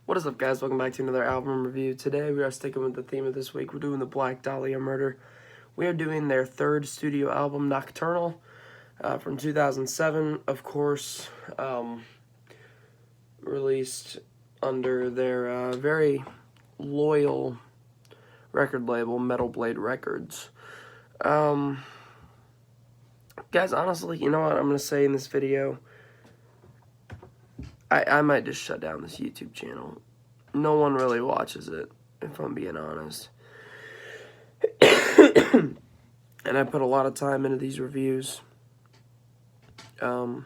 What is up, guys? Welcome back to another album review. Today we are sticking with the theme of this week. We're doing the Black Dahlia Murder. We are doing their third studio album, Nocturnal, from 2007, of course, released under their very loyal record label, Metal Blade Records. Guys, honestly, you know what I'm going to say in this video? I might just shut down this YouTube channel. No one really watches it, if I'm being honest. And I put a lot of time into these reviews. Nobody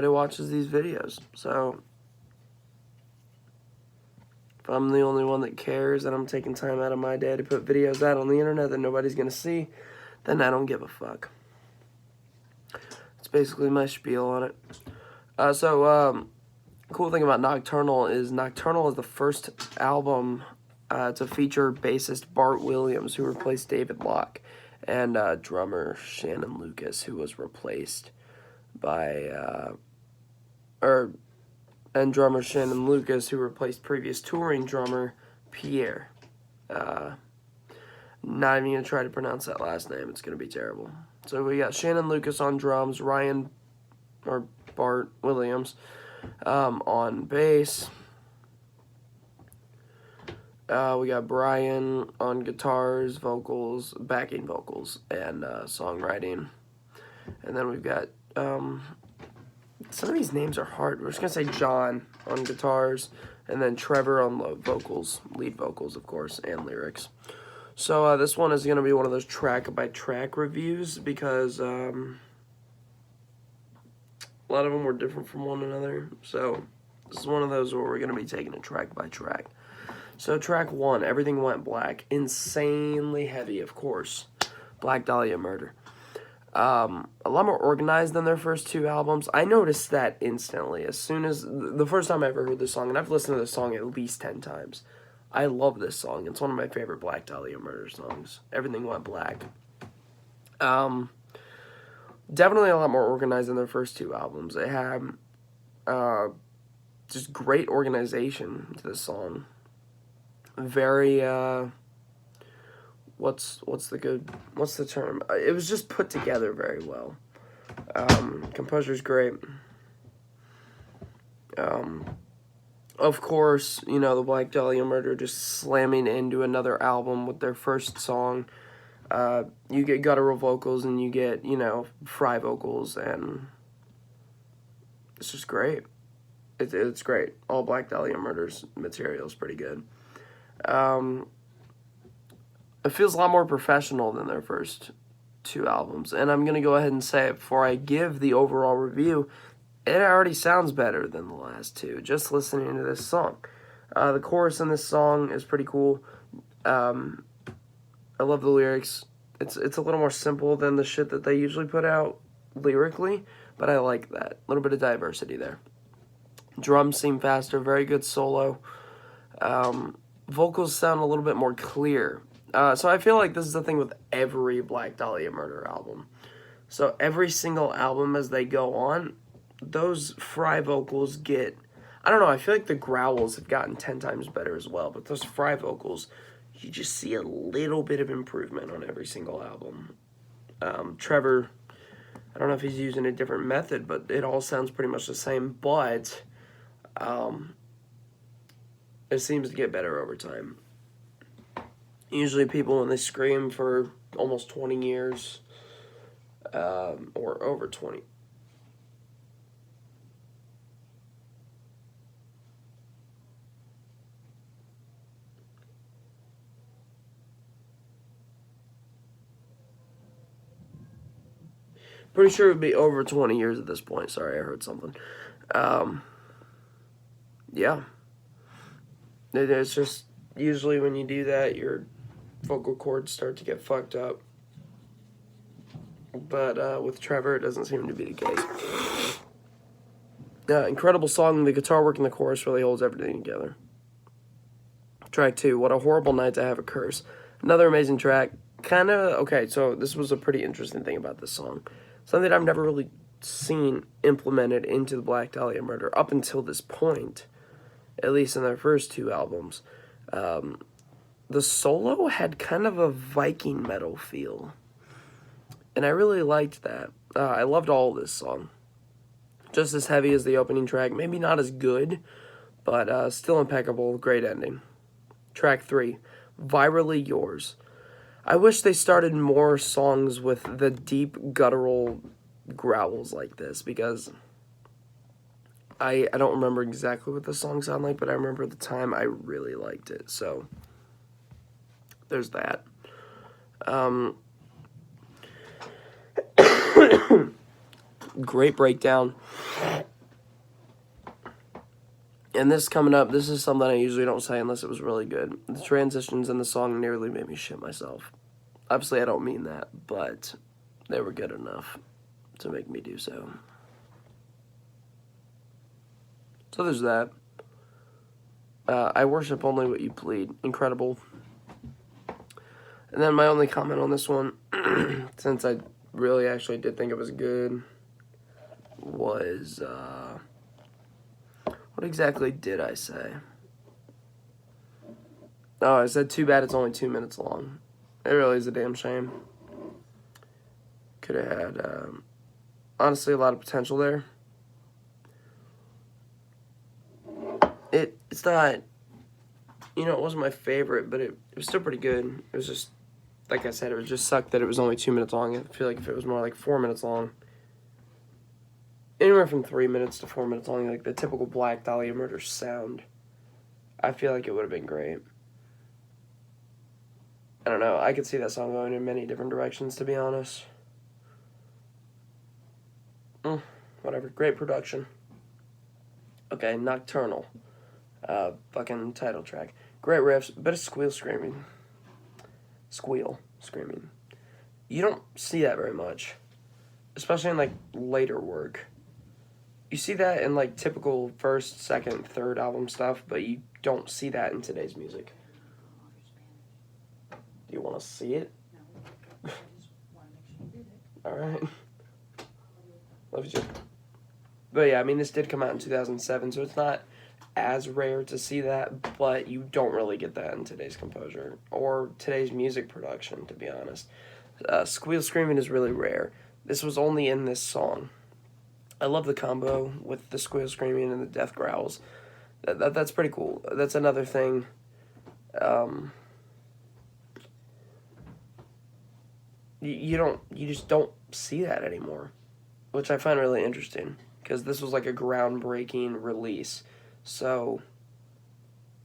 watches these videos, so if I'm the only one that cares and I'm taking time out of my day to put videos out on the internet that nobody's going to see, then I don't give a fuck. It's basically my spiel on it. Cool thing about Nocturnal is the first album to feature bassist Bart Williams, who replaced David Locke, and drummer Shannon Lucas, who was replaced by, drummer Shannon Lucas, who replaced previous touring drummer Pierre. Not even going to try to pronounce that last name. It's going to be terrible. So we got Shannon Lucas on drums, Bart Williams on bass. We got Brian on guitars, vocals, backing vocals, and songwriting. And then we've got, some of these names are hard. We're just going to say John on guitars, and then Trevor on vocals, lead vocals, of course, and lyrics. So this one is going to be one of those track-by-track reviews because a lot of them were different from one another. So this is one of those where we're going to be taking it track-by-track. So track 1, Everything Went Black. Insanely heavy, of course. Black Dahlia Murder. A lot more organized than their first two albums. I noticed that instantly. As soon as the first time I ever heard this song, and I've listened to this song at least 10 times. I love this song. It's one of my favorite Black Dahlia Murder songs. Everything Went Black. Definitely a lot more organized than their first two albums. They have just great organization to this song. Very what's the term? It was just put together very well. Composure's great. Of course, you know, the Black Dahlia Murder just slamming into another album with their first song. You get guttural vocals and you get, you know, fry vocals, and it's just great. It's great. All Black Dahlia Murder's material is pretty good. It feels a lot more professional than their first two albums, and I'm going to go ahead and say it before I give the overall review. It already sounds better than the last two, just listening to this song. The chorus in this song is pretty cool. I love the lyrics. It's a little more simple than the shit that they usually put out lyrically, but I like that. A little bit of diversity there. Drums seem faster, very good solo. Vocals sound a little bit more clear. So I feel like this is the thing with every Black Dahlia Murder album. So every single album as they go on, those fry vocals get, I don't know, I feel like the growls have gotten 10 times better as well, but those fry vocals, you just see a little bit of improvement on every single album. Trevor, I don't know if he's using a different method, but it all sounds pretty much the same, but it seems to get better over time. Usually people, when they scream for almost 20 years, or over 20, pretty sure it would be over 20 years at this point. Sorry, I heard something. Yeah. It's just, usually when you do that, your vocal cords start to get fucked up. But with Trevor, it doesn't seem to be the case. Incredible song. The guitar work in the chorus really holds everything together. Track 2, What a Horrible Night to Have a Curse. Another amazing track. Okay, so this was a pretty interesting thing about this song. Something that I've never really seen implemented into the Black Dahlia Murder up until this point. at least in their first two albums. The solo had kind of a Viking metal feel, and I really liked that. I loved all of this song. Just as heavy as the opening track, maybe not as good, but still impeccable, great ending. Track 3, Virally Yours. I wish they started more songs with the deep guttural growls like this, because I don't remember exactly what the song sounded like, but I remember at the time I really liked it, so there's that. Great breakdown. And this coming up, this is something I usually don't say unless it was really good. The transitions in the song nearly made me shit myself. Obviously, I don't mean that, but they were good enough to make me do so. So there's that. I worship only what you plead. Incredible. And then my only comment on this one, since I really actually did think it was good, was, what exactly did I say? Oh, I said too bad it's only 2 minutes long. It really is a damn shame. Could have had, honestly, a lot of potential there. It's not, it wasn't my favorite, but it was still pretty good. It was just, like I said, it was just sucked that it was only 2 minutes long. I feel like if it was more like 4 minutes long, anywhere from 3 minutes to 4 minutes long, like the typical Black Dahlia Murder sound, I feel like it would have been great. I don't know. I could see that song going in many different directions, to be honest. Whatever. Great production. Okay, Nocturnal. Fucking title track. Great riffs, bit of squeal screaming. You don't see that very much, especially in, like, later work. You see that in, like, typical first, second, third album stuff, but you don't see that in today's music. Do you want to see it? No, I just want to make sure you did it. Alright. Love you. But yeah, I mean, this did come out in 2007, so it's not as rare to see that, but you don't really get that in today's composure or today's music production, to be honest. Squeal screaming is really rare. This was only in this song. I love the combo with the squeal screaming and the death growls. That's pretty cool. That's another thing. You just don't see that anymore, which I find really interesting, because this was like a groundbreaking release. So,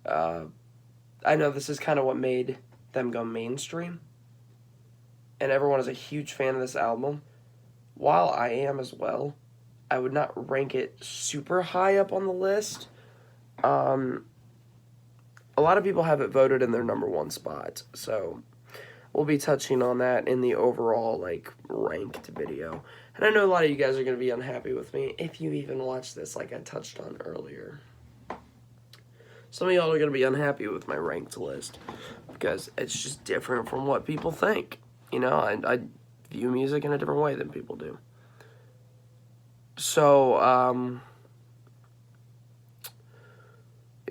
I know this is kind of what made them go mainstream, and everyone is a huge fan of this album. While I am as well, I would not rank it super high up on the list. A lot of people have it voted in their number 1 spot, so we'll be touching on that in the overall, like, ranked video. And I know a lot of you guys are going to be unhappy with me if you even watch this, like I touched on earlier. Some of y'all are going to be unhappy with my ranked list, because it's just different from what people think. I view music in a different way than people do. So,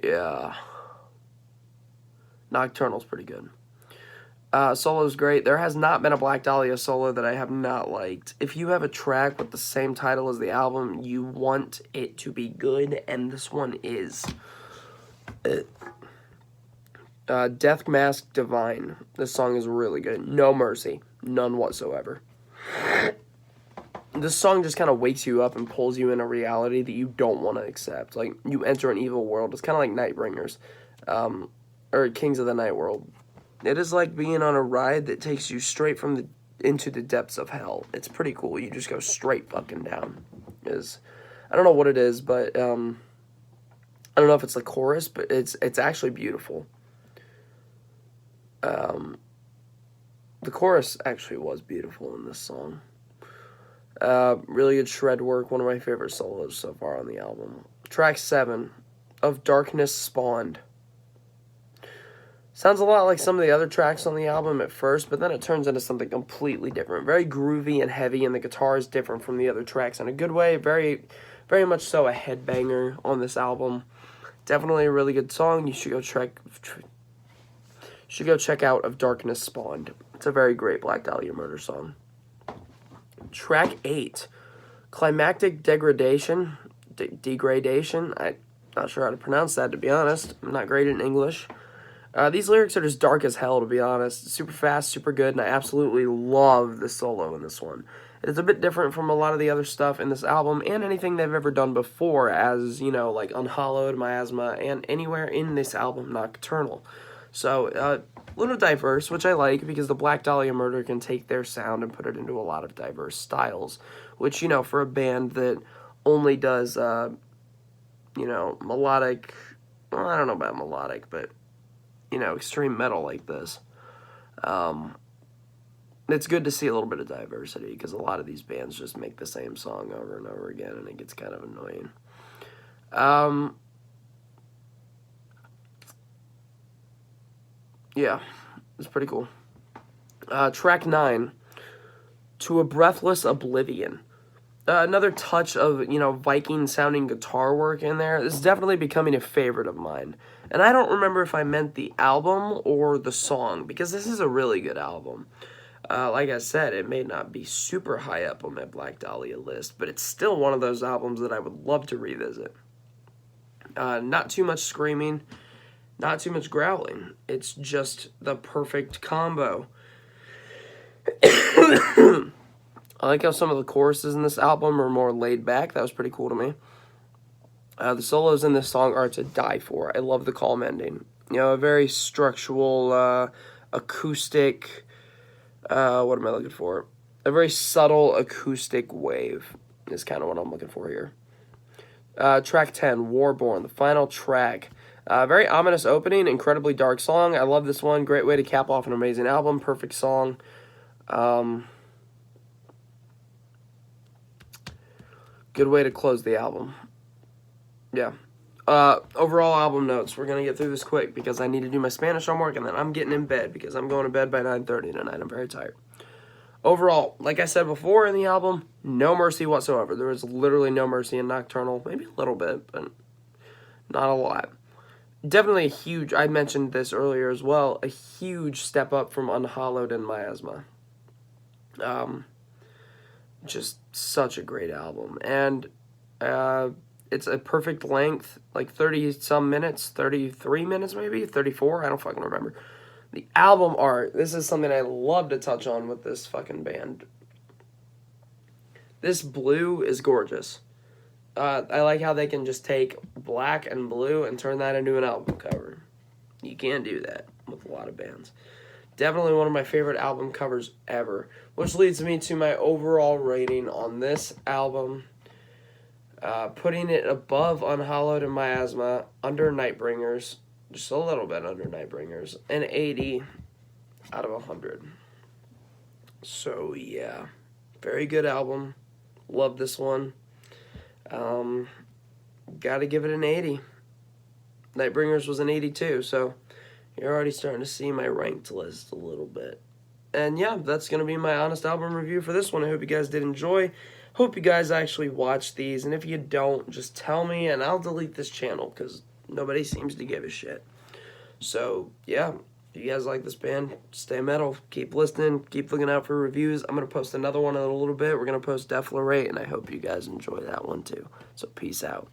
yeah. Nocturnal's pretty good. Solo's great. There has not been a Black Dahlia solo that I have not liked. If you have a track with the same title as the album, you want it to be good, and this one is. Death Mask Divine. This song is really good. No mercy. None whatsoever. This song just kind of wakes you up and pulls you in a reality that you don't want to accept. Like, you enter an evil world. It's kind of like Nightbringers. Or Kings of the Night World. It is like being on a ride that takes you straight into the depths of hell. It's pretty cool. You just go straight fucking down. I don't know what it is, but I don't know if it's the chorus, but it's actually beautiful. The chorus actually was beautiful in this song. Really good shred work. One of my favorite solos so far on the album. Track 7, Of Darkness Spawned. Sounds a lot like some of the other tracks on the album at first, but then it turns into something completely different. Very groovy and heavy, and the guitar is different from the other tracks in a good way. Very, very much so a headbanger on this album. Definitely a really good song. You should go check out Of Darkness Spawned. It's a very great Black Dahlia Murder song. Track 8, Climactic Degradation. Degradation. I'm not sure how to pronounce that, to be honest. I'm not great in English. These lyrics are just dark as hell, to be honest. Super fast, super good, and I absolutely love the solo in this one. It's a bit different from a lot of the other stuff in this album and anything they've ever done before, as, you know, like Unhallowed, Miasma, and anywhere in this album, Nocturnal. So, a little diverse, which I like, because the Black Dahlia Murder can take their sound and put it into a lot of diverse styles, which, you know, for a band that only does, you know, melodic, well, I don't know about melodic, but, you know, extreme metal like this, it's good to see a little bit of diversity, because a lot of these bands just make the same song over and over again, and it gets kind of annoying. Yeah, it's pretty cool. Track 9, To a Breathless Oblivion. Another touch of, you know, Viking-sounding guitar work in there. This is definitely becoming a favorite of mine. And I don't remember if I meant the album or the song, because this is a really good album. Like I said, it may not be super high up on my Black Dahlia list, but it's still one of those albums that I would love to revisit. Not too much screaming, not too much growling. It's just the perfect combo. I like how some of the choruses in this album are more laid back. That was pretty cool to me. The solos in this song are to die for. I love the calm ending. You know, a very structural, acoustic, what am I looking for? A very subtle acoustic wave is kind of what I'm looking for here. Track 10, Warborn, the final track. Very ominous opening, incredibly dark song. I love this one. Great way to cap off an amazing album. Perfect song. Good way to close the album. Yeah. Overall album notes. We're going to get through this quick because I need to do my Spanish homework, and then I'm getting in bed because I'm going to bed by 9:30 tonight. I'm very tired. Overall, like I said before in the album, no mercy whatsoever. There was literally no mercy in Nocturnal. Maybe a little bit, but not a lot. Definitely a huge, I mentioned this earlier as well, a huge step up from Unhallowed and Miasma. Just such a great album. And it's a perfect length, like 30-some minutes, 33 minutes maybe, 34, I don't fucking remember. The album art, this is something I love to touch on with this fucking band. This blue is gorgeous. I like how they can just take black and blue and turn that into an album cover. You can't do that with a lot of bands. Definitely one of my favorite album covers ever, which leads me to my overall rating on this album. Putting it above Unhallowed and Miasma, under Nightbringers, just a little bit under Nightbringers, an 80 out of 100. So yeah, very good album. Love this one. Gotta give it an 80. Nightbringers was an 82, so you're already starting to see my ranked list a little bit. And yeah, that's going to be my honest album review for this one. I hope you guys did enjoy. Hope you guys actually watch these, and if you don't, just tell me, and I'll delete this channel, because nobody seems to give a shit. So, yeah, if you guys like this band, stay metal, keep listening, keep looking out for reviews. I'm going to post another one in a little bit. We're going to post Deflorate, and I hope you guys enjoy that one too. So, peace out.